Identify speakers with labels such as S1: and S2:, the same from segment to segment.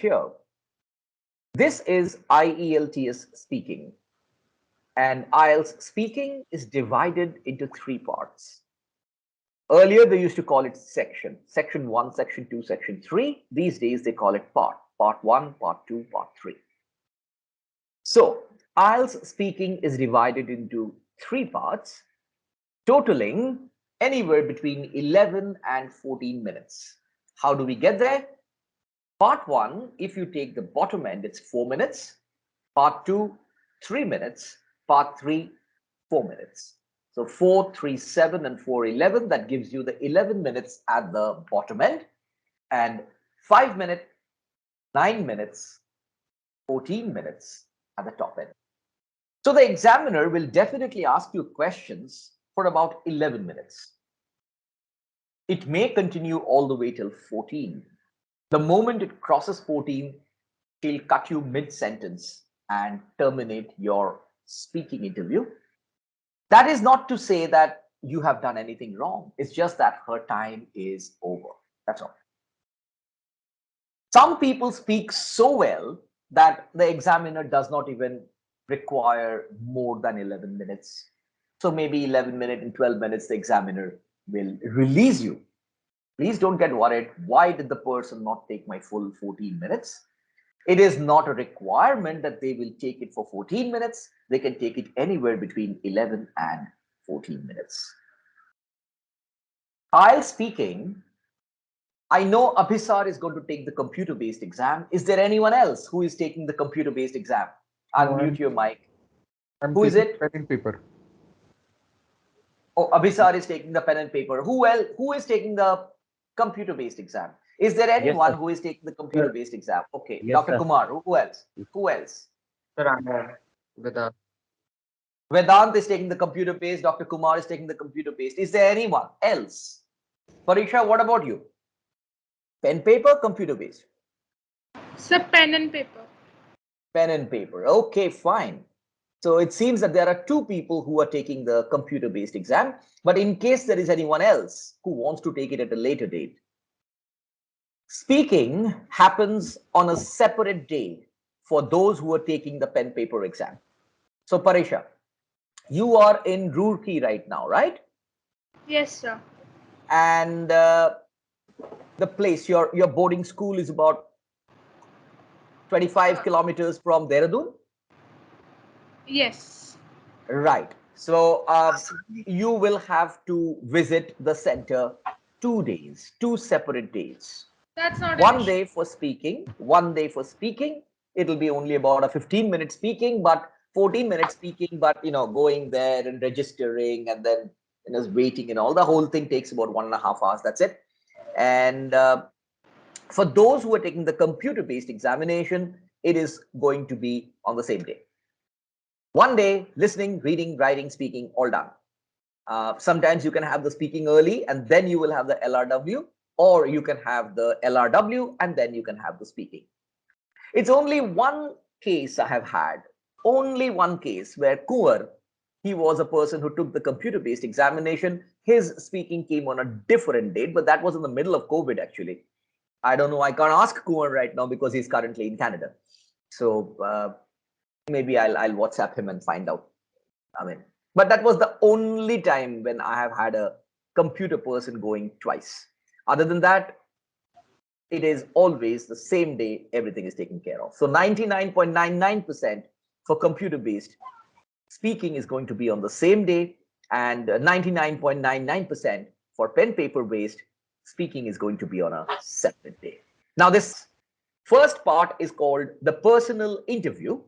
S1: here. This is IELTS Speaking. And IELTS Speaking is divided into three parts. Earlier, they used to call it section. Section 1, Section 2, Section 3. These days, they call it part. Part 1, Part 2, Part 3. So, IELTS Speaking is divided into three parts, totaling anywhere between 11 and 14 minutes. How do we get there? Part 1, if you take the bottom end, it's 4 minutes. Part 2, 3 minutes. Part 3, 4 minutes. So 4, 3, 7 and 4, 11. That gives you the 11 minutes at the bottom end. And 5 minutes, 9 minutes, 14 minutes at the top end. So the examiner will definitely ask you questions for about 11 minutes. It may continue all the way till 14. The moment it crosses 14, she'll cut you mid-sentence and terminate your speaking interview. That is not to say that you have done anything wrong. It's just that her time is over. That's all. Some people speak so well that the examiner does not even require more than 11 minutes. So maybe 11 minutes and 12 minutes, the examiner will release you. Please don't get worried. Why did the person not take my full 14 minutes? It is not a requirement that they will take it for 14 minutes. They can take it anywhere between 11 and 14 minutes. IELTS Speaking, I know Abhisar is going to take the computer-based exam. Is there anyone else who is taking the computer-based exam? Unmute your mic. Who is it?
S2: Pen and paper.
S1: Oh, Abhisar is taking the pen and paper. Who is taking the computer-based exam? Is there anyone who is taking the computer-based exam? Okay,
S3: Yes,
S1: Dr.
S3: sir.
S1: Kumar, who else? Who else?
S3: Sir, I'm Vedant.
S1: Vedant is taking the computer-based. Dr. Kumar is taking the computer-based. Is there anyone else? Pariksha, what about you? Pen, paper, computer-based?
S4: Sir, pen and paper.
S1: Pen and paper. Okay, fine. So it seems that there are two people who are taking the computer-based exam. But in case there is anyone else who wants to take it at a later date, speaking happens on a separate day for those who are taking the pen paper exam. So Parisha, you are in Roorkee right now, right?
S4: Yes, sir.
S1: And the place, your boarding school is about 25 kilometers from Dehradun?
S4: Yes.
S1: Right. So you will have to visit the center 2 days, 2 separate days.
S4: That's not
S1: One
S4: an issue.
S1: day for speaking, 1 day for speaking. It'll be only about a 15-minute speaking, but 14-minute speaking, but going there and registering and then waiting and all. The whole thing takes about 1.5 hours. That's it. And for those who are taking the computer-based examination, it is going to be on the same day. 1 day, listening, reading, writing, speaking, all done. Sometimes you can have the speaking early and then you will have the LRW, or you can have the LRW and then you can have the speaking. It's only one case I have had, only one case where Kuwar, he was a person who took the computer-based examination. His speaking came on a different date, but that was in the middle of COVID actually. I don't know, I can't ask Kuwar right now because he's currently in Canada. So maybe I'll WhatsApp him and find out. But that was the only time when I have had a computer person going twice. Other than that, it is always the same day, everything is taken care of. So 99.99% for computer-based speaking is going to be on the same day, and 99.99% for pen paper-based speaking is going to be on a separate day. Now, this first part is called the personal interview,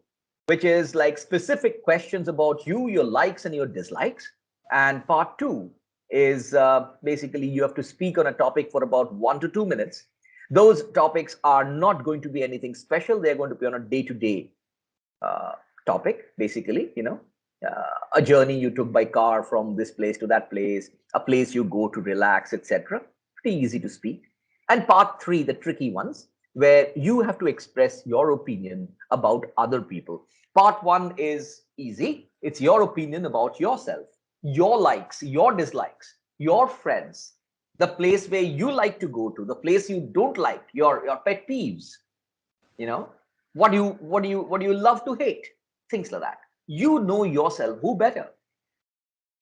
S1: which is like specific questions about you, your likes and your dislikes. And part 2 is basically you have to speak on a topic for about 1 to 2 minutes. Those topics are not going to be anything special. They're going to be on a day-to-day topic, basically, a journey you took by car from this place to that place, a place you go to relax, etc. Pretty easy to speak. And part 3, the tricky ones, where you have to express your opinion about other people. Part 1 is easy. It's your opinion about yourself, your likes, your dislikes, your friends, the place where you like to go to, the place you don't like, your pet peeves. You know, what do you love to hate? Things like that. You know yourself who better.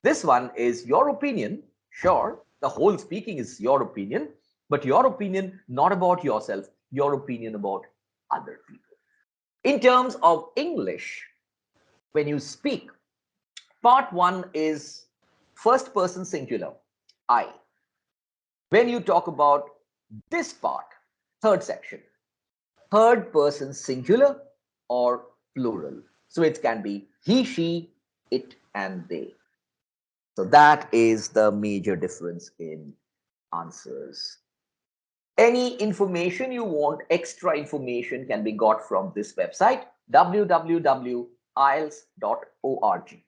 S1: This one is your opinion. Sure, the whole speaking is your opinion, but your opinion not about yourself, your opinion about other people. In terms of English, when you speak, part one is first person singular, I. When you talk about this part, third section, third person singular or plural. So it can be he, she, it, and they. So that is the major difference in answers. Any information you want, extra information can be got from this website, www.ielts.org.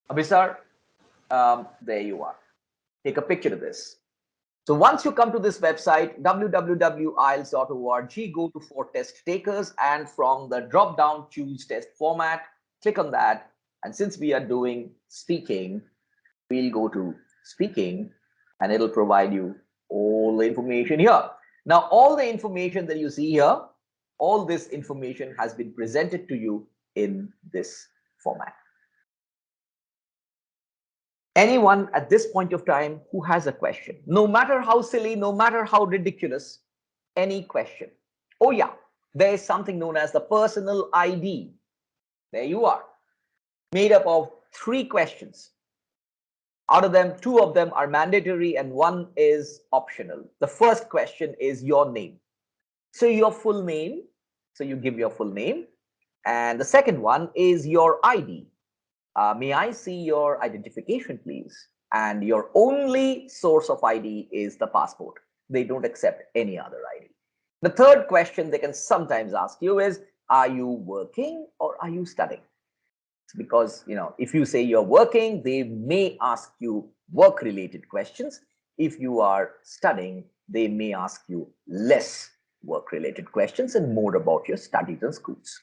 S1: Abhisar, there you are. Take a picture of this. So once you come to this website, www.ielts.org, go to for test takers, and from the drop down choose test format, click on that. And since we are doing speaking, we'll go to speaking and it'll provide you all the information here. Now, all the information that you see here, all this information has been presented to you in this format. Anyone at this point of time who has a question, no matter how silly, no matter how ridiculous, any question. Oh yeah, there is something known as the personal ID. There you are, made up of 3 questions. Out of them, 2 of them are mandatory and 1 is optional. The first question is your name. So your full name. So you give your full name. And the second one is your ID. May I see your identification, please? And your only source of ID is the passport. They don't accept any other ID. The third question they can sometimes ask you is, are you working or are you studying? Because, if you say you're working, they may ask you work related questions. If you are studying, they may ask you less work related questions and more about your studies and schools.